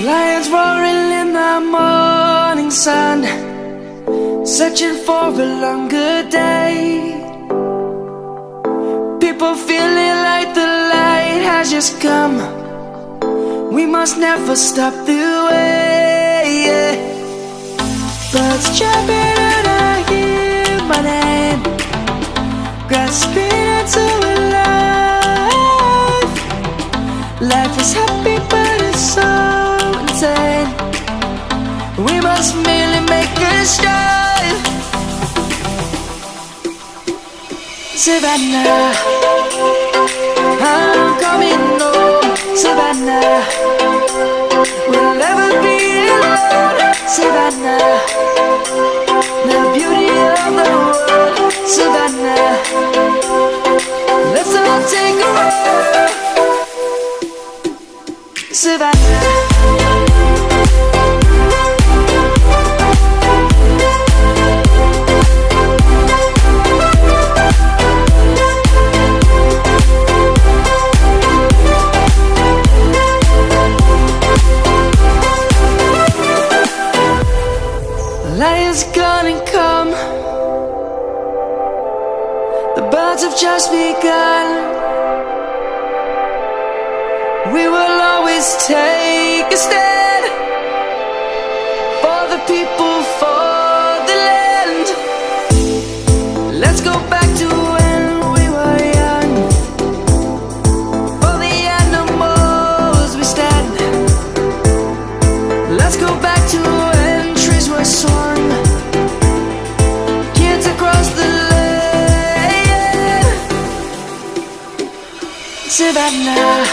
Lions roaring in the morning sun, searching for a longer day. People feeling like the light has just come. We must never stop the way. Birds chirping and I hear my name, grasping into a life. Life is happy but it's so insane. We must merely make a strive. Savannah, I'm coming home. Savannah, we'll never be alone. Savannah, the beauty of the world. Savannah, let's all take a ride. Savannah, light is gonna come. The birds have just begun. We will always take a stand for the people, for the land. Let's go back to when we were young. For the animals we stand. Let's go back to when trees were swung, kids across the land. Savannah,